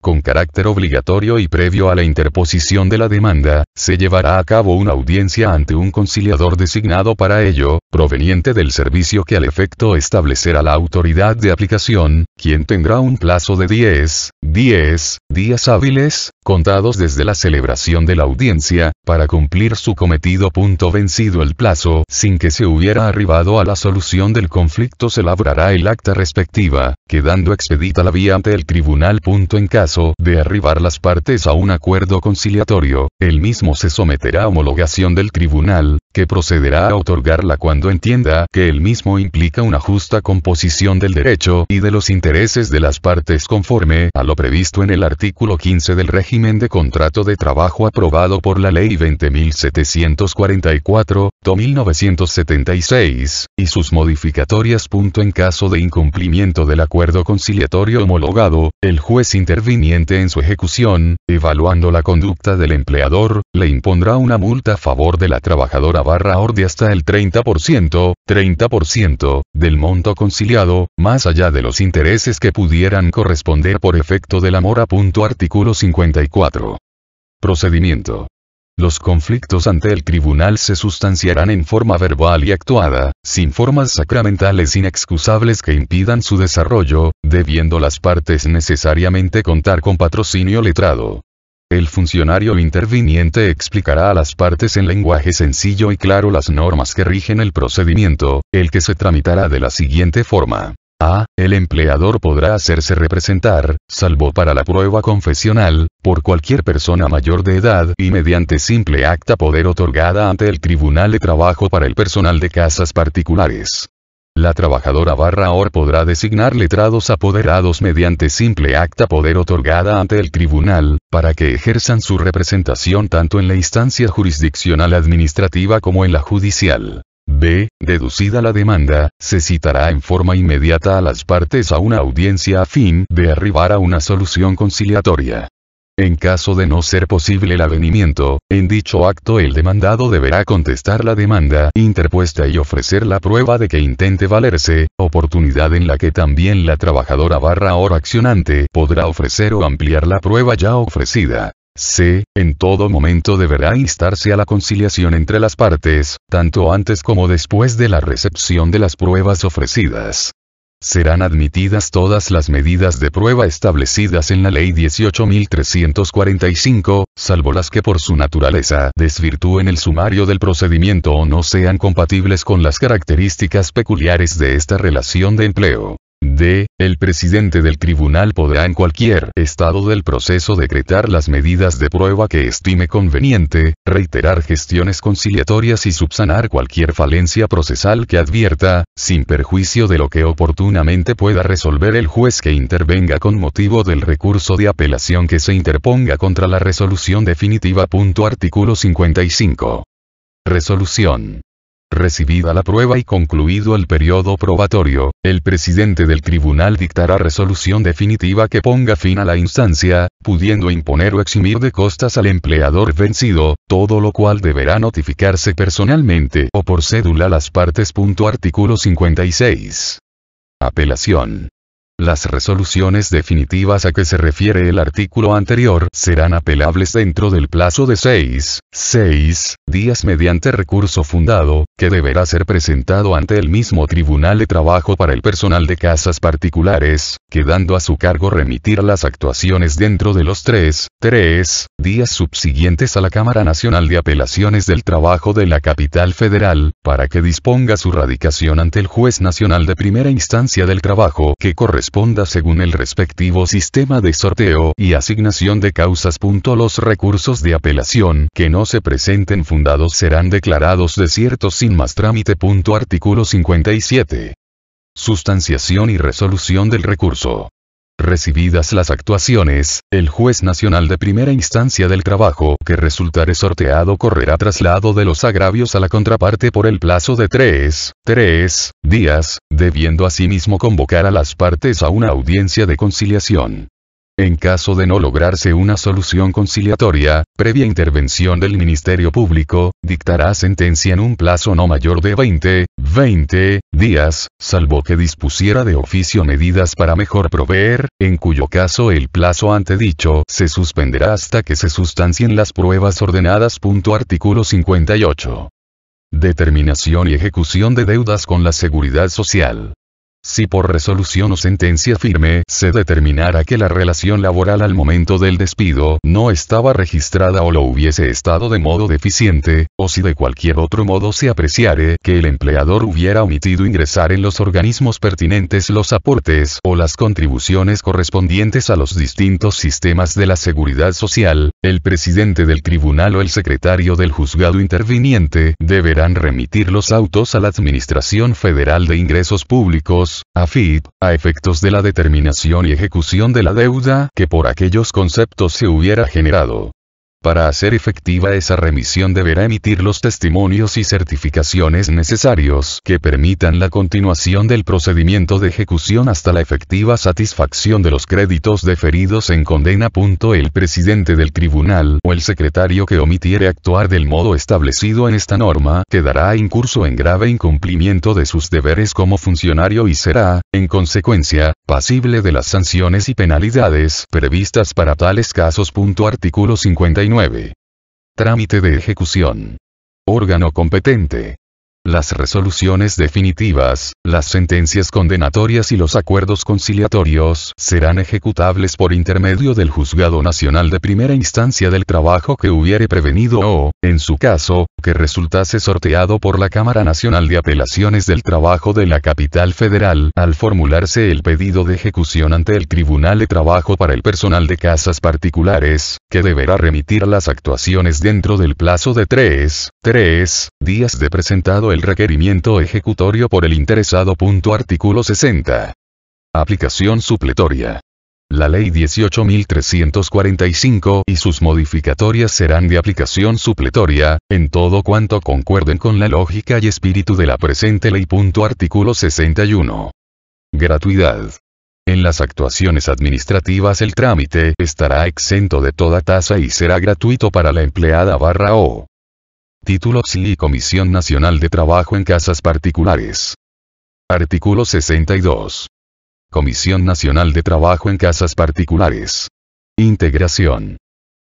Con carácter obligatorio y previo a la interposición de la demanda, se llevará a cabo una audiencia ante un conciliador designado para ello, proveniente del servicio que al efecto establecerá la autoridad de aplicación, quien tendrá un plazo de 10 días hábiles, contados desde la celebración de la audiencia, para cumplir su cometido. Vencido el plazo, sin que se hubiera arribado a la solución del conflicto, se elaborará el acta respectiva, quedando expedita la vía ante el tribunal. En caso de arribar las partes a un acuerdo conciliatorio, el mismo se someterá a homologación del tribunal, que procederá a otorgarla cuando entienda que el mismo implica una justa composición del derecho y de los intereses de las partes conforme a lo previsto en el artículo 15 del régimen de contrato de trabajo aprobado por la Ley 20.744, 1976, y sus modificatorias. En caso de incumplimiento del acuerdo conciliatorio homologado, el juez interviniente en su ejecución, evaluando la conducta del empleador, le impondrá una multa a favor de la trabajadora /or de hasta el 30% del monto conciliado, más allá de los intereses que pudieran corresponder por efecto de la mora. Artículo 54. Procedimiento. Los conflictos ante el tribunal se sustanciarán en forma verbal y actuada, sin formas sacramentales inexcusables que impidan su desarrollo, debiendo las partes necesariamente contar con patrocinio letrado. El funcionario interviniente explicará a las partes en lenguaje sencillo y claro las normas que rigen el procedimiento, el que se tramitará de la siguiente forma. A. El empleador podrá hacerse representar, salvo para la prueba confesional, por cualquier persona mayor de edad y mediante simple acta poder otorgada ante el Tribunal de Trabajo para el personal de casas particulares. La trabajadora /or podrá designar letrados apoderados mediante simple acta poder otorgada ante el tribunal, para que ejerzan su representación tanto en la instancia jurisdiccional administrativa como en la judicial. B. Deducida la demanda, se citará en forma inmediata a las partes a una audiencia a fin de arribar a una solución conciliatoria. En caso de no ser posible el avenimiento, en dicho acto el demandado deberá contestar la demanda interpuesta y ofrecer la prueba de que intente valerse, oportunidad en la que también la trabajadora /or accionante podrá ofrecer o ampliar la prueba ya ofrecida. C. En todo momento deberá instarse a la conciliación entre las partes, tanto antes como después de la recepción de las pruebas ofrecidas. Serán admitidas todas las medidas de prueba establecidas en la Ley 18.345, salvo las que por su naturaleza desvirtúen el sumario del procedimiento o no sean compatibles con las características peculiares de esta relación de empleo. D. El presidente del tribunal podrá en cualquier estado del proceso decretar las medidas de prueba que estime conveniente, reiterar gestiones conciliatorias y subsanar cualquier falencia procesal que advierta, sin perjuicio de lo que oportunamente pueda resolver el juez que intervenga con motivo del recurso de apelación que se interponga contra la resolución definitiva. Artículo 55. Resolución. Recibida la prueba y concluido el periodo probatorio, el presidente del tribunal dictará resolución definitiva que ponga fin a la instancia, pudiendo imponer o eximir de costas al empleador vencido, todo lo cual deberá notificarse personalmente o por cédula a las partes. Artículo 56. Apelación. Las resoluciones definitivas a que se refiere el artículo anterior serán apelables dentro del plazo de 6 días mediante recurso fundado, que deberá ser presentado ante el mismo Tribunal de Trabajo para el personal de casas particulares, quedando a su cargo remitir las actuaciones dentro de los 3 días subsiguientes a la Cámara Nacional de Apelaciones del Trabajo de la Capital Federal, para que disponga su radicación ante el Juez Nacional de Primera Instancia del Trabajo que corresponda según el respectivo sistema de sorteo y asignación de causas. Los recursos de apelación que no se presenten fundados serán declarados desiertos sin más trámite. Artículo 57. Sustanciación y resolución del recurso. Recibidas las actuaciones, el Juez Nacional de Primera Instancia del Trabajo que resultare sorteado correrá traslado de los agravios a la contraparte por el plazo de 3 días, debiendo asimismo convocar a las partes a una audiencia de conciliación. En caso de no lograrse una solución conciliatoria, previa intervención del Ministerio Público, dictará sentencia en un plazo no mayor de 20 días, salvo que dispusiera de oficio medidas para mejor proveer, en cuyo caso el plazo antedicho se suspenderá hasta que se sustancien las pruebas ordenadas. Artículo 58. Determinación y ejecución de deudas con la Seguridad Social. Si por resolución o sentencia firme se determinara que la relación laboral al momento del despido no estaba registrada o lo hubiese estado de modo deficiente, o si de cualquier otro modo se apreciare que el empleador hubiera omitido ingresar en los organismos pertinentes los aportes o las contribuciones correspondientes a los distintos sistemas de la seguridad social, el presidente del tribunal o el secretario del juzgado interviniente deberán remitir los autos a la Administración Federal de Ingresos Públicos, AFIP, a efectos de la determinación y ejecución de la deuda que por aquellos conceptos se hubiera generado. Para hacer efectiva esa remisión deberá emitir los testimonios y certificaciones necesarios que permitan la continuación del procedimiento de ejecución hasta la efectiva satisfacción de los créditos deferidos en condena. El presidente del tribunal o el secretario que omitiere actuar del modo establecido en esta norma quedará incurso en grave incumplimiento de sus deberes como funcionario y será, en consecuencia, pasible de las sanciones y penalidades previstas para tales casos. Artículo 59. Trámite de ejecución. Órgano competente. Las resoluciones definitivas, las sentencias condenatorias y los acuerdos conciliatorios serán ejecutables por intermedio del Juzgado Nacional de Primera Instancia del Trabajo que hubiere prevenido o, en su caso, que resultase sorteado por la Cámara Nacional de Apelaciones del Trabajo de la Capital Federal al formularse el pedido de ejecución ante el Tribunal de Trabajo para el personal de casas particulares, que deberá remitir las actuaciones dentro del plazo de 3 días de presentado el requerimiento ejecutorio por el interesado. Artículo 60. Aplicación supletoria. La Ley 18.345 y sus modificatorias serán de aplicación supletoria, en todo cuanto concuerden con la lógica y espíritu de la presente ley. Artículo 61. Gratuidad. En las actuaciones administrativas el trámite estará exento de toda tasa y será gratuito para la empleada o título y Comisión Nacional de Trabajo en Casas Particulares. Artículo 62. Comisión Nacional de Trabajo en Casas Particulares. Integración.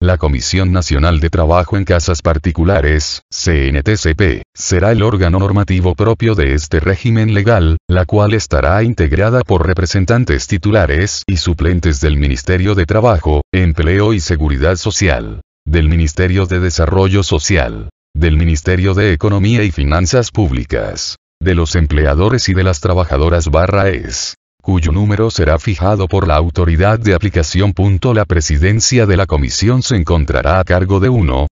La Comisión Nacional de Trabajo en Casas Particulares, CNTCP, será el órgano normativo propio de este régimen legal, la cual estará integrada por representantes titulares y suplentes del Ministerio de Trabajo, Empleo y Seguridad Social, del Ministerio de Desarrollo Social, del Ministerio de Economía y Finanzas Públicas, de los empleadores y de las trabajadoras /es, cuyo número será fijado por la autoridad de aplicación. La presidencia de la comisión se encontrará a cargo de uno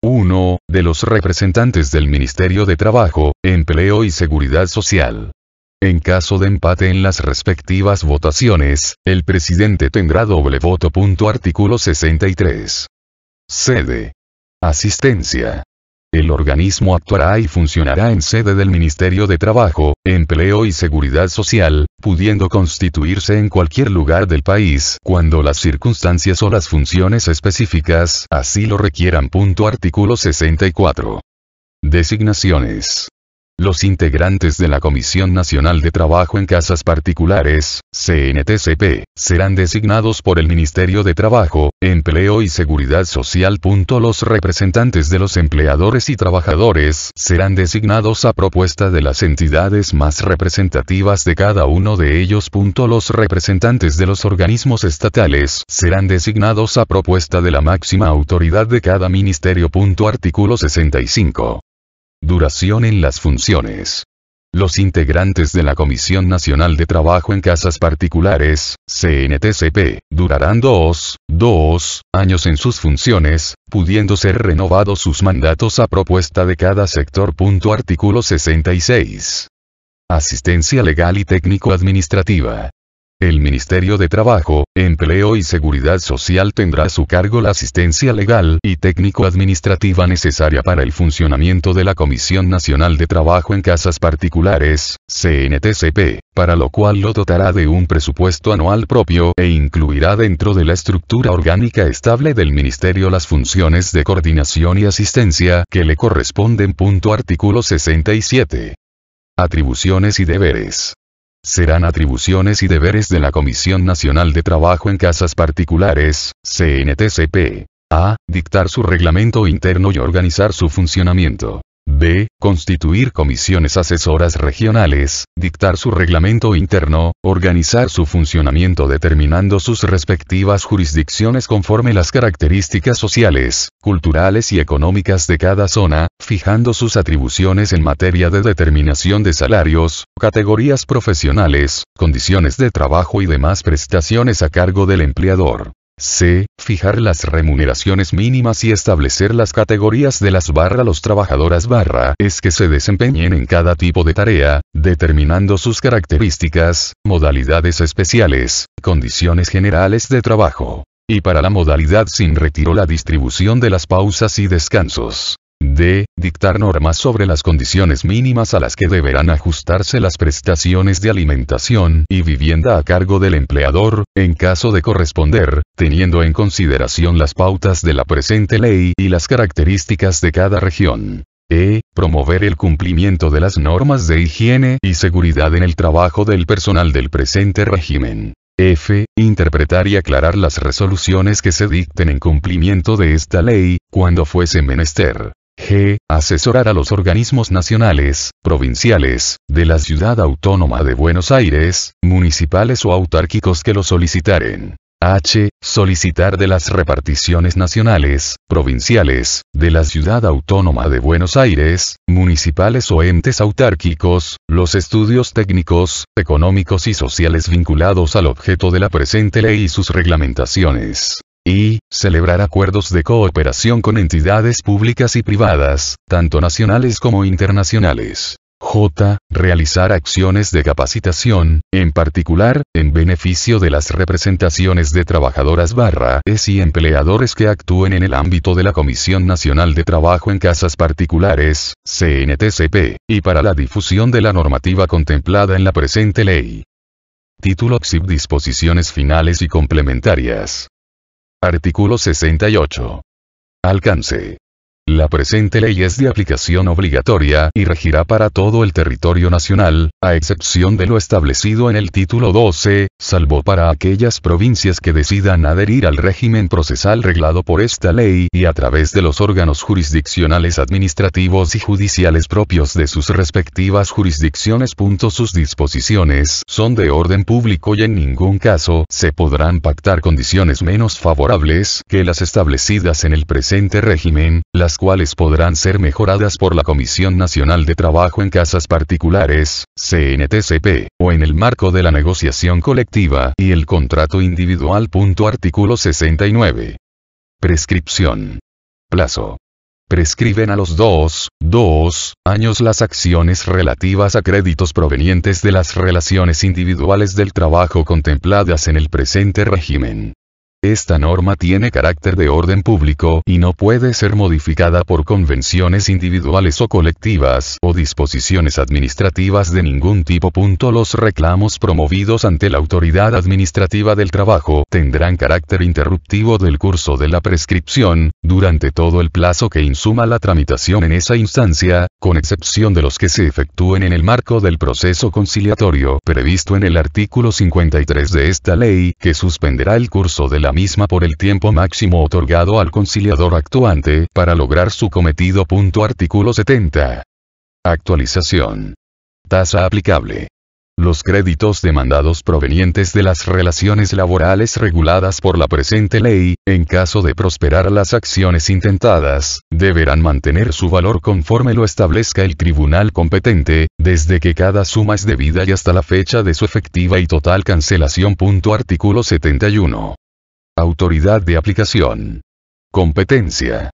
de los representantes del Ministerio de Trabajo, Empleo y Seguridad Social. En caso de empate en las respectivas votaciones, el presidente tendrá doble voto. Artículo 63. Sede. Asistencia. El organismo actuará y funcionará en sede del Ministerio de Trabajo, Empleo y Seguridad Social, pudiendo constituirse en cualquier lugar del país cuando las circunstancias o las funciones específicas así lo requieran. Artículo 64. Designaciones. Los integrantes de la Comisión Nacional de Trabajo en Casas Particulares, CNTCP, serán designados por el Ministerio de Trabajo, Empleo y Seguridad Social. Los representantes de los empleadores y trabajadores serán designados a propuesta de las entidades más representativas de cada uno de ellos. Los representantes de los organismos estatales serán designados a propuesta de la máxima autoridad de cada ministerio. Artículo 65. Duración en las funciones. Los integrantes de la Comisión Nacional de Trabajo en Casas Particulares, CNTCP, durarán 2 años en sus funciones, pudiendo ser renovados sus mandatos a propuesta de cada sector. Artículo 66. Asistencia legal y técnico-administrativa. El Ministerio de Trabajo, Empleo y Seguridad Social tendrá a su cargo la asistencia legal y técnico-administrativa necesaria para el funcionamiento de la Comisión Nacional de Trabajo en Casas Particulares, CNTCP, para lo cual lo dotará de un presupuesto anual propio e incluirá dentro de la estructura orgánica estable del Ministerio las funciones de coordinación y asistencia que le corresponden. Artículo 67. Atribuciones y deberes. Serán atribuciones y deberes de la Comisión Nacional de Trabajo en Casas Particulares, CNTCP. A. Dictar su reglamento interno y organizar su funcionamiento. B. Constituir comisiones asesoras regionales, dictar su reglamento interno, organizar su funcionamiento determinando sus respectivas jurisdicciones conforme las características sociales, culturales y económicas de cada zona, fijando sus atribuciones en materia de determinación de salarios, categorías profesionales, condiciones de trabajo y demás prestaciones a cargo del empleador. C. Fijar las remuneraciones mínimas y establecer las categorías de las los trabajadoras es que se desempeñen en cada tipo de tarea, determinando sus características, modalidades especiales, condiciones generales de trabajo. y para la modalidad sin retiro la distribución de las pausas y descansos. D. Dictar normas sobre las condiciones mínimas a las que deberán ajustarse las prestaciones de alimentación y vivienda a cargo del empleador, en caso de corresponder, teniendo en consideración las pautas de la presente ley y las características de cada región. E. Promover el cumplimiento de las normas de higiene y seguridad en el trabajo del personal del presente régimen. F. Interpretar y aclarar las resoluciones que se dicten en cumplimiento de esta ley, cuando fuese menester. G. Asesorar a los organismos nacionales, provinciales, de la Ciudad Autónoma de Buenos Aires, municipales o autárquicos que lo solicitaren. H. Solicitar de las reparticiones nacionales, provinciales, de la Ciudad Autónoma de Buenos Aires, municipales o entes autárquicos, los estudios técnicos, económicos y sociales vinculados al objeto de la presente ley y sus reglamentaciones. Y, celebrar acuerdos de cooperación con entidades públicas y privadas, tanto nacionales como internacionales. J. Realizar acciones de capacitación, en particular, en beneficio de las representaciones de trabajadoras / y empleadores que actúen en el ámbito de la Comisión Nacional de Trabajo en Casas Particulares, CNTCP, y para la difusión de la normativa contemplada en la presente ley. Título PSIP. Disposiciones finales y complementarias. Artículo 68. Alcance. La presente ley es de aplicación obligatoria y regirá para todo el territorio nacional, a excepción de lo establecido en el título 12, salvo para aquellas provincias que decidan adherir al régimen procesal reglado por esta ley y a través de los órganos jurisdiccionales administrativos y judiciales propios de sus respectivas jurisdicciones. Sus disposiciones son de orden público y en ningún caso se podrán pactar condiciones menos favorables que las establecidas en el presente régimen, las cuales podrán ser mejoradas por la Comisión Nacional de Trabajo en Casas Particulares, CNTCP, o en el marco de la negociación colectiva y el contrato individual. Artículo 69. Prescripción. Plazo. Prescriben a los 2 años las acciones relativas a créditos provenientes de las relaciones individuales del trabajo contempladas en el presente régimen. Esta norma tiene carácter de orden público y no puede ser modificada por convenciones individuales o colectivas o disposiciones administrativas de ningún tipo. Los reclamos promovidos ante la autoridad administrativa del trabajo tendrán carácter interruptivo del curso de la prescripción, durante todo el plazo que insuma la tramitación en esa instancia, con excepción de los que se efectúen en el marco del proceso conciliatorio previsto en el artículo 53 de esta ley, que suspenderá el curso de la misma por el tiempo máximo otorgado al conciliador actuante para lograr su cometido. Artículo 70. Actualización. Tasa aplicable. Los créditos demandados provenientes de las relaciones laborales reguladas por la presente ley, en caso de prosperar las acciones intentadas, deberán mantener su valor conforme lo establezca el tribunal competente, desde que cada suma es debida y hasta la fecha de su efectiva y total cancelación. Artículo 71. Autoridad de aplicación. Competencia.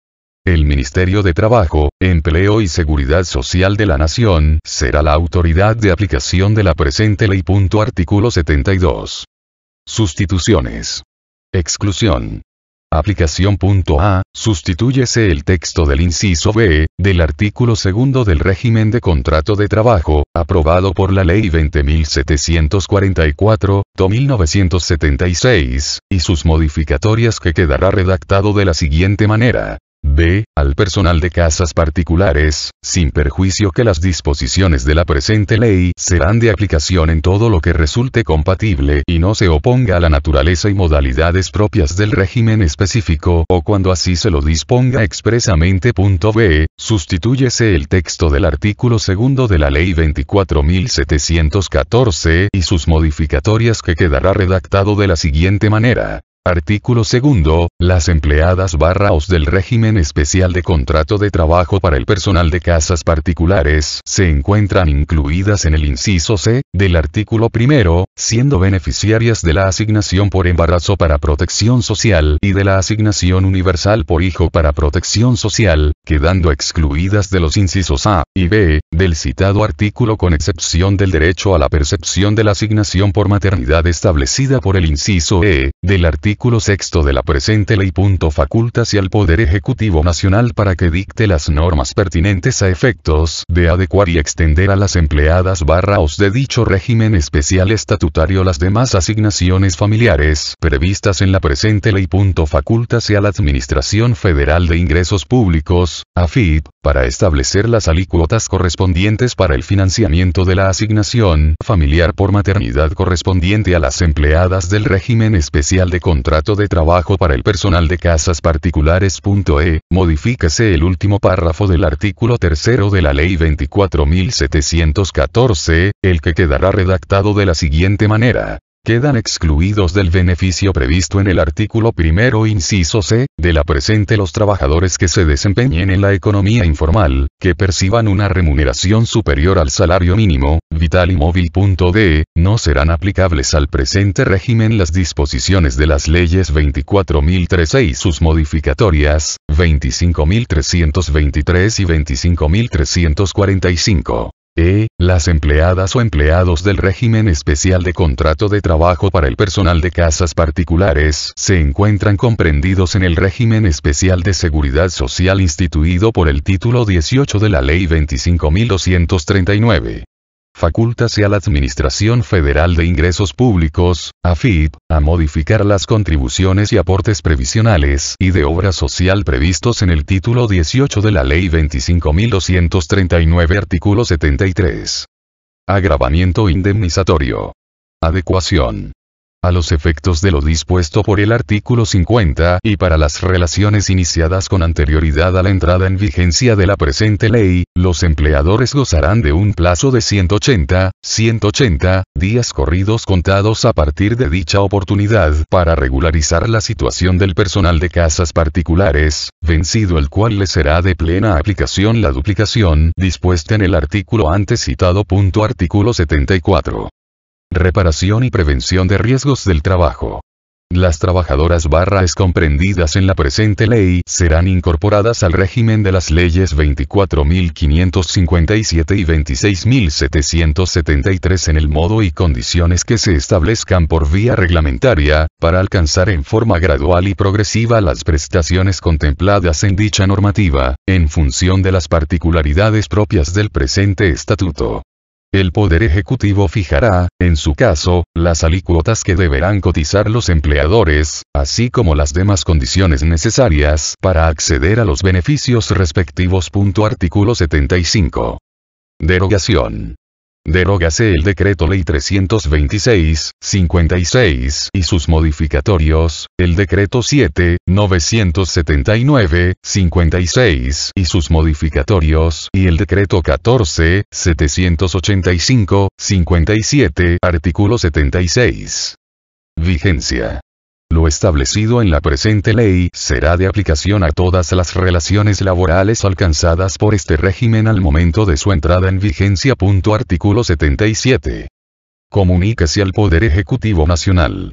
El Ministerio de Trabajo, Empleo y Seguridad Social de la Nación será la autoridad de aplicación de la presente ley. Artículo 72. Sustituciones. Exclusión. Aplicación. A. Sustitúyese el texto del inciso B, del artículo 2 del régimen de contrato de trabajo, aprobado por la Ley 20.744, 1976, y sus modificatorias, que quedará redactado de la siguiente manera. B. Al personal de casas particulares, sin perjuicio que las disposiciones de la presente ley serán de aplicación en todo lo que resulte compatible y no se oponga a la naturaleza y modalidades propias del régimen específico o cuando así se lo disponga expresamente. B. Sustitúyese el texto del artículo 2 de la Ley 24.714 y sus modificatorias, que quedará redactado de la siguiente manera. Artículo 2. Las empleadas / del régimen especial de contrato de trabajo para el personal de casas particulares se encuentran incluidas en el inciso C del artículo 1, siendo beneficiarias de la asignación por embarazo para protección social y de la asignación universal por hijo para protección social, quedando excluidas de los incisos A y B del citado artículo, con excepción del derecho a la percepción de la asignación por maternidad establecida por el inciso E del artículo artículo 6 de la presente ley. Facultase al Poder Ejecutivo Nacional para que dicte las normas pertinentes a efectos de adecuar y extender a las empleadas /os de dicho régimen especial estatutario las demás asignaciones familiares previstas en la presente ley. Facultase a la Administración Federal de Ingresos Públicos, AFIP, para establecer las alícuotas correspondientes para el financiamiento de la asignación familiar por maternidad correspondiente a las empleadas del régimen especial de contrato de trabajo para el personal de casas particulares. Modifíquese el último párrafo del artículo 3 de la ley 24.714, el que quedará redactado de la siguiente manera. Quedan excluidos del beneficio previsto en el artículo 1, inciso c, de la presente los trabajadores que se desempeñen en la economía informal, que perciban una remuneración superior al salario mínimo, vital y móvil. D. No serán aplicables al presente régimen las disposiciones de las leyes 24.013 y sus modificatorias, 25.323 y 25.345. Las empleadas o empleados del régimen especial de contrato de trabajo para el personal de casas particulares se encuentran comprendidos en el régimen especial de seguridad social instituido por el título 18 de la ley 25.239. Facúltase a la Administración Federal de Ingresos Públicos, AFIP, a modificar las contribuciones y aportes previsionales y de obra social previstos en el título 18 de la Ley 25.239 artículo 73. Agravamiento indemnizatorio. Adecuación. A los efectos de lo dispuesto por el artículo 50 y para las relaciones iniciadas con anterioridad a la entrada en vigencia de la presente ley, los empleadores gozarán de un plazo de 180 días corridos contados a partir de dicha oportunidad para regularizar la situación del personal de casas particulares, vencido el cual le será de plena aplicación la duplicación dispuesta en el artículo antes citado. Artículo 74. Reparación y prevención de riesgos del trabajo. Las trabajadoras /es comprendidas en la presente ley serán incorporadas al régimen de las leyes 24.557 y 26.773 en el modo y condiciones que se establezcan por vía reglamentaria, para alcanzar en forma gradual y progresiva las prestaciones contempladas en dicha normativa, en función de las particularidades propias del presente estatuto. El Poder Ejecutivo fijará, en su caso, las alícuotas que deberán cotizar los empleadores, así como las demás condiciones necesarias para acceder a los beneficios respectivos. Artículo 75. Derogación. Derógase el Decreto Ley 326/56 y sus modificatorios, el Decreto 7/979/56 y sus modificatorios y el Decreto 14/785/57. Artículo 76. Vigencia. Lo establecido en la presente ley será de aplicación a todas las relaciones laborales alcanzadas por este régimen al momento de su entrada en vigencia. Artículo 77. Comuníquese al Poder Ejecutivo Nacional.